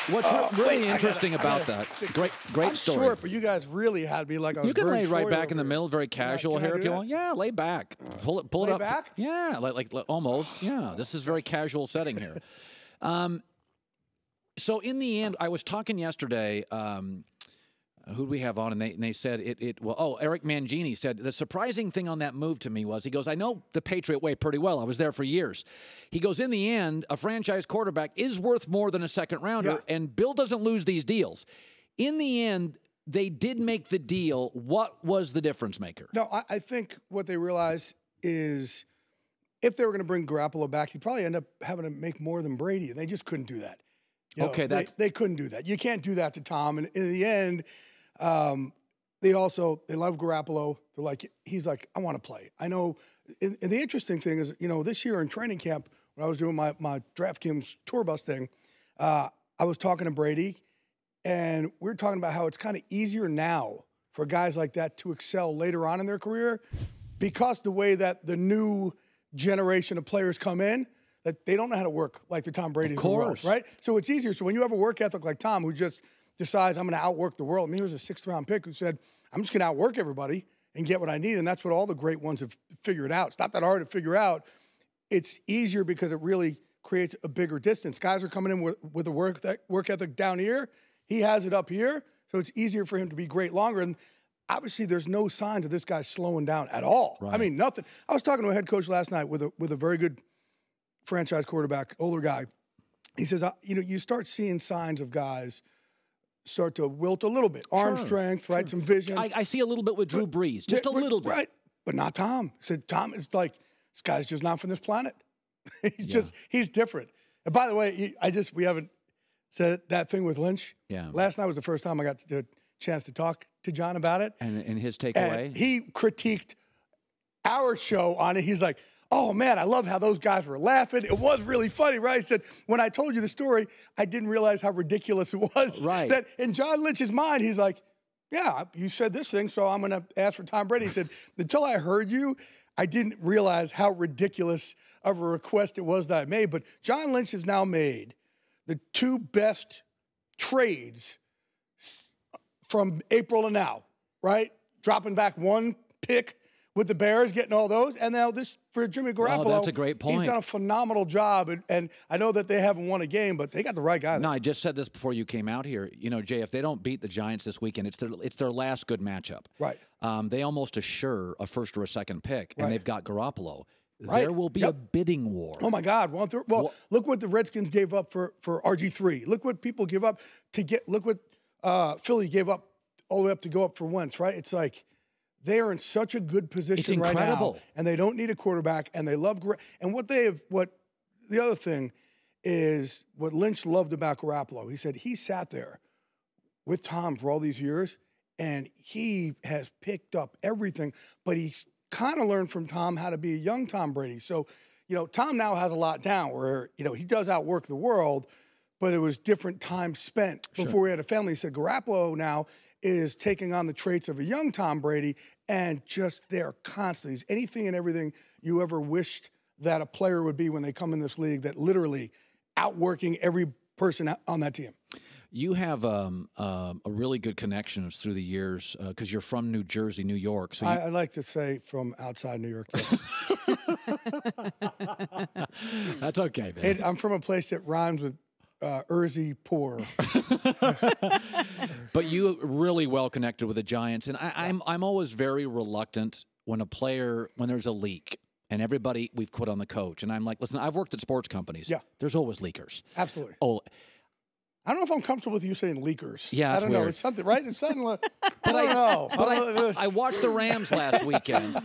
What's really interesting about that? Great I'm story. short, but you guys really had me like I was You can very lay right Troy back over in the here. middle, very casual Can I here do if you that? want. Yeah, lay back. Pull it Lay up. back? Yeah, like almost. Yeah, this is very casual setting here. So in the end, I was talking yesterday. Who do we have on? And they said Eric Mangini said the surprising thing on that move to me was he goes, I know the Patriot way pretty well. I was there for years. He goes, in the end, a franchise quarterback is worth more than a second rounder, and Bill doesn't lose these deals. In the end, they did make the deal. What was the difference maker? No, I think what they realized is if they were going to bring Garoppolo back, he'd probably end up having to make more than Brady, and they just couldn't do that. They couldn't do that. You can't do that to Tom. And in the end, they love Garoppolo. They're like, he's like, I want to play. I know. And the interesting thing is, this year in training camp, when I was doing my DraftKings tour bus thing, I was talking to Brady, and we were talking about how it's kind of easier now for guys like that to excel later on in their career because the way that the new generation of players come in, that they don't know how to work like the Tom Brady's of the world, right? So it's easier. So when you have a work ethic like Tom, who just decides I'm going to outwork the world. I mean, he was a sixth-round pick who said, I'm just going to outwork everybody and get what I need, and that's what all the great ones have figured out. It's not that hard to figure out. It's easier because it really creates a bigger distance. Guys are coming in with a work ethic down here. He has it up here, so it's easier for him to be great longer. And obviously, there's no signs of this guy slowing down at all. Right. I mean, nothing. I was talking to a head coach last night with a very good franchise quarterback, older guy. He says, you start seeing signs of guys start to wilt a little bit. Arm strength, right? Some vision. I see a little bit with Drew Brees, just a little bit. Right, but not Tom. He said, Tom is like, this guy's just not from this planet. He's different. And by the way, we haven't said that thing with Lynch. Yeah. Last night was the first time I got the chance to talk to John about it. And his takeaway? And he critiqued our show on it. He's like, oh, man, I love how those guys were laughing. It was really funny, right? He said, when I told you the story, I didn't realize how ridiculous it was. Right. That in John Lynch's mind, he's like, yeah, you said this thing, so I'm going to ask for Tom Brady. He said, until I heard you, I didn't realize how ridiculous of a request it was that I made. But John Lynch has now made the two best trades from April to now, right? Dropping back one pick with the Bears, getting all those. And now this for Jimmy Garoppolo. Oh, that's a great point. He's done a phenomenal job. And I know that they haven't won a game, but they got the right guy there. No, I just said this before you came out here. Jay, if they don't beat the Giants this weekend, it's their last good matchup. Right. They almost assure a first or a second pick, and they've got Garoppolo. Right. There will be a bidding war. Oh, my God. Well, look what the Redskins gave up for RG3. Look what people give up to get – look what Philly gave up all the way up to go up for Wentz, right? It's like they are in such a good position right now, and they don't need a quarterback, and they love – and the other thing is what Lynch loved about Garoppolo. He said he sat there with Tom for all these years, and he has picked up everything, but he's – kind of learned from Tom how to be a young Tom Brady. So, Tom now has a lot down where, he does outwork the world, but it was different time spent before we had a family. He said Garoppolo now is taking on the traits of a young Tom Brady and just there constantly. He's anything and everything you ever wished that a player would be when they come in this league, that literally outworking every person on that team. You have a really good connection through the years because you're from New Jersey, New York. So I like to say from outside New York. Yes. That's okay, man. I'm from a place that rhymes with Ersey poor. But you really well connected with the Giants, and I'm always very reluctant when there's a leak. And everybody we've quit on the coach, and I'm like, listen, I've worked at sports companies. Yeah, there's always leakers. Absolutely. Oh. I don't know if I'm comfortable with you saying leakers. Yeah, I don't know. It's something, right? It's something like, I don't know. But I watched the Rams last weekend,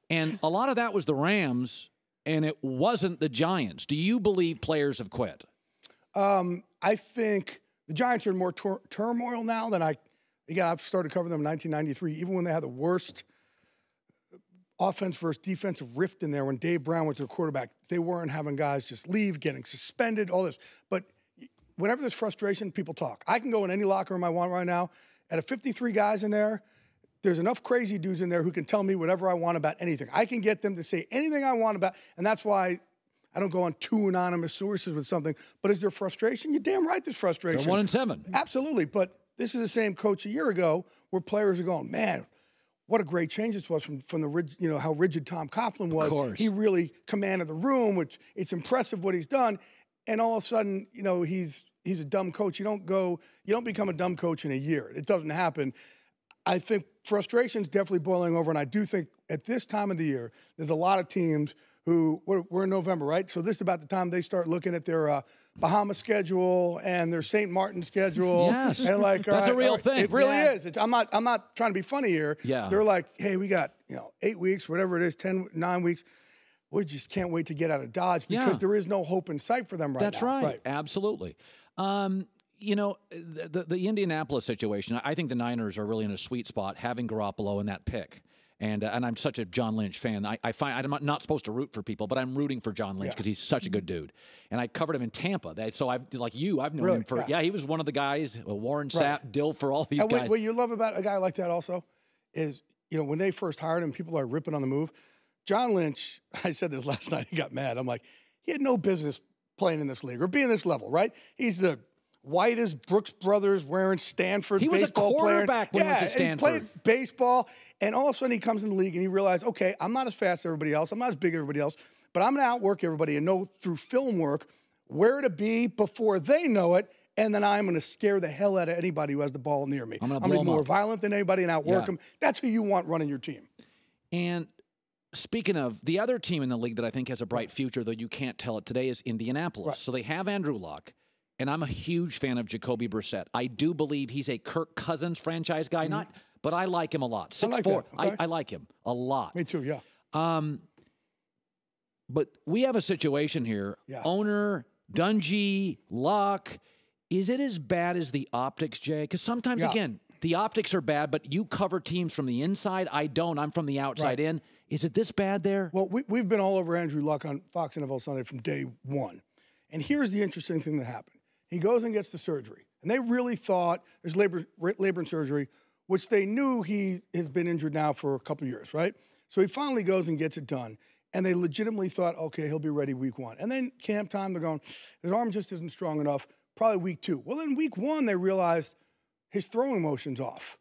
and a lot of that was the Rams, and it wasn't the Giants. Do you believe players have quit? I think the Giants are in more turmoil now than I've started covering them in 1993, even when they had the worst offense versus defensive rift in there when Dave Brown was their quarterback. They weren't having guys just leave, getting suspended, all this. But whenever there's frustration, people talk. I can go in any locker room I want right now. Out of 53 guys in there, there's enough crazy dudes in there who can tell me whatever I want about anything. I can get them to say anything I want about, and that's why I don't go on two anonymous sources with something. But is there frustration? You're damn right there's frustration. They're 1-7. Absolutely. But this is the same coach a year ago where players are going, man, what a great change this was from the how rigid Tom Coughlin was. Of course. He really commanded the room, which it's impressive what he's done. And all of a sudden, he's a dumb coach. You don't become a dumb coach in a year. It doesn't happen. I think frustration's definitely boiling over, and I do think at this time of the year, there's a lot of teams who we're in November, right? So this is about the time they start looking at their Bahama schedule and their St. Martin schedule. Yes, and that's a real thing. It really is. I'm not trying to be funny here. Yeah. They're like, hey, we got 8 weeks, whatever it is, 9 weeks. We just can't wait to get out of Dodge because there is no hope in sight for them right now. That's right. Absolutely. The Indianapolis situation, I think the Niners are really in a sweet spot having Garoppolo in that pick. And I'm such a John Lynch fan. I find I'm not supposed to root for people, but I'm rooting for John Lynch because he's such a good dude. And I covered him in Tampa. So I've known him for he was one of the guys. Warren Sapp, Dill for all these guys. What you love about a guy like that also is when they first hired him, people are ripping on the move. John Lynch, I said this last night. He got mad. I'm like, he had no business playing in this league or being this level, right? He's the whitest Brooks Brothers wearing Stanford baseball player. He was a quarterback when he went to Stanford. He played baseball, and all of a sudden he comes in the league and he realized, okay, I'm not as fast as everybody else. I'm not as big as everybody else, but I'm going to outwork everybody and know through film work where to be before they know it, and then I'm going to scare the hell out of anybody who has the ball near me. I'm going to be more violent than anybody and outwork them. That's who you want running your team. And speaking of, the other team in the league that I think has a bright future, though you can't tell it today, is Indianapolis. Right. So they have Andrew Luck. And I'm a huge fan of Jacoby Brissett. I do believe he's a Kirk Cousins franchise guy, but I like him a lot. 6'4". I like him a lot. Me too, yeah. But we have a situation here. Yeah. Owner, Dungy, Luck. Is it as bad as the optics, Jay? Because sometimes, again, the optics are bad, but you cover teams from the inside. I don't. I'm from the outside in. Is it this bad there? Well, we've been all over Andrew Luck on Fox NFL Sunday from day one. And here's the interesting thing that happened. He goes and gets the surgery. And they really thought there's labor and surgery, which they knew he has been injured now for a couple of years, right? So he finally goes and gets it done. And they legitimately thought, okay, he'll be ready week 1. And then camp time, they're going, his arm just isn't strong enough, probably week 2. Well, then week 1, they realized his throwing motion's off,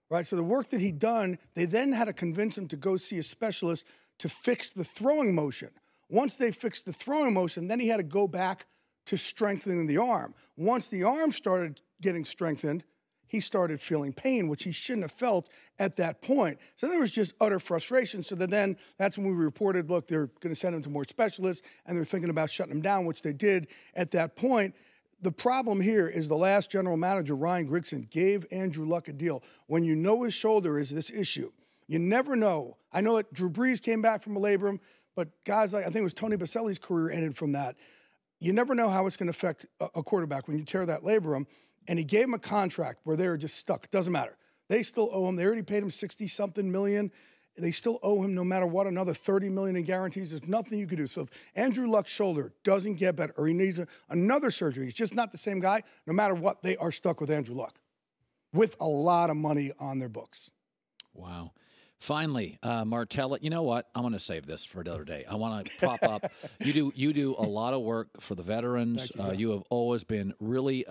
right? So the work that he'd done, they then had to convince him to go see a specialist to fix the throwing motion. Once they fixed the throwing motion, then he had to go back to strengthening the arm. Once the arm started getting strengthened, he started feeling pain, which he shouldn't have felt at that point. So there was just utter frustration. So then that's when we reported, look, they're going to send him to more specialists, and they're thinking about shutting him down, which they did at that point. The problem here is the last general manager, Ryan Grigson, gave Andrew Luck a deal. When you know his shoulder is this issue, you never know. I know that Drew Brees came back from a labrum, but guys like, I think it was Tony Baselli's career ended from that. You never know how it's going to affect a quarterback when you tear that labrum. And he gave him a contract where they were just stuck. It doesn't matter. They still owe him. They already paid him $60-something million. They still owe him no matter what, another $30 million in guarantees. There's nothing you can do. So if Andrew Luck's shoulder doesn't get better or he needs another surgery, he's just not the same guy, no matter what, they are stuck with Andrew Luck with a lot of money on their books. Wow. Finally, Martella, you know what? I'm going to save this for another day. I want to pop up. You do a lot of work for the veterans. You have always been really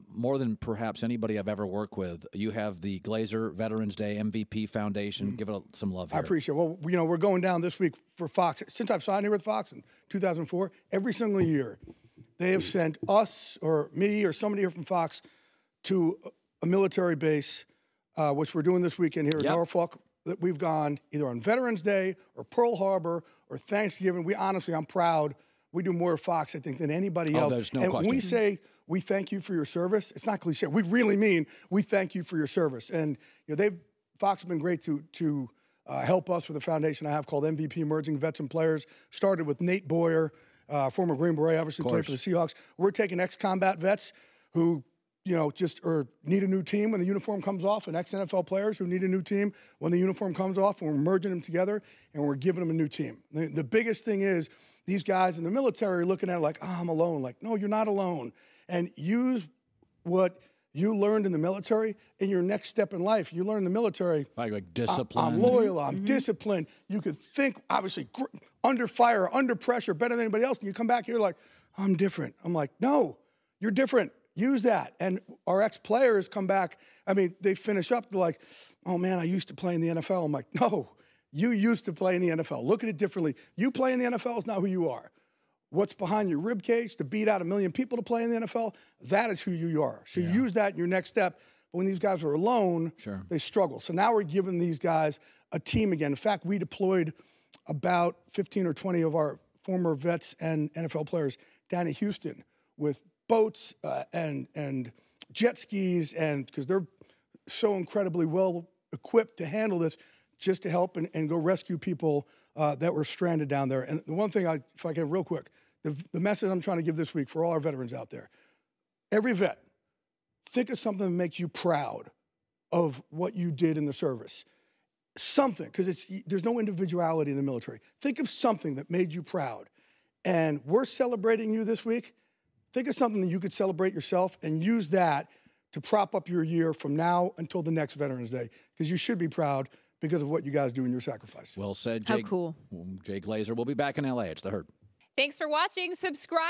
more than perhaps anybody I've ever worked with. You have the Glazer Veterans Day MVP Foundation. Give it some love here. I appreciate it. Well, we're going down this week for Fox. Since I've signed here with Fox in 2004, every single year, they have sent us or me or somebody here from Fox to a military base, which we're doing this weekend here in Norfolk. That we've gone either on Veterans Day or Pearl Harbor or Thanksgiving. I'm proud. We do more Fox, I think, than anybody else. There's no and question. When we say we thank you for your service, it's not cliche. We really mean we thank you for your service. And Fox has been great to help us with a foundation I have called MVP Emerging Vets and Players. Started with Nate Boyer, former Green Beret, obviously played for the Seahawks. We're taking ex-combat vets who just need a new team when the uniform comes off, and ex-NFL players who need a new team when the uniform comes off, and we're merging them together, and we're giving them a new team. The biggest thing is these guys in the military are looking at it like, I'm alone. Like, no, you're not alone. And use what you learned in the military, in your next step in life, you learn in the military. Like discipline. I'm loyal, I'm disciplined. You could think, obviously, under fire, under pressure, better than anybody else. And you come back here like, I'm different. I'm like, no, you're different. Use that. And our ex-players come back. I mean, they finish up. They're like, oh, man, I used to play in the NFL. I'm like, no, you used to play in the NFL. Look at it differently. You play in the NFL is not who you are. What's behind your rib cage to beat out 1 million people to play in the NFL, that is who you are. So you use that in your next step. But when these guys are alone, they struggle. So now we're giving these guys a team again. In fact, we deployed about 15 or 20 of our former vets and NFL players down in Houston with boats and jet skis, and because they're so incredibly well equipped to handle this, just to help and go rescue people that were stranded down there. And the one thing, if I can real quick, the message I'm trying to give this week for all our veterans out there, every vet, think of something that makes you proud of what you did in the service. Something, because there's no individuality in the military. Think of something that made you proud. And we're celebrating you this week. Think of something that you could celebrate yourself and use that to prop up your year from now until the next Veterans Day, because you should be proud because of what you guys do in your sacrifice. Well said, How cool. Jay Glazer. We'll be back in L.A. It's The Herd. Thanks for watching. Subscribe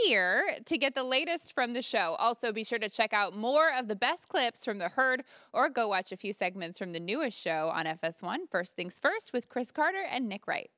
here to get the latest from the show. Also, be sure to check out more of the best clips from The Herd, or go watch a few segments from the newest show on FS1, First Things First, with Chris Carter and Nick Wright.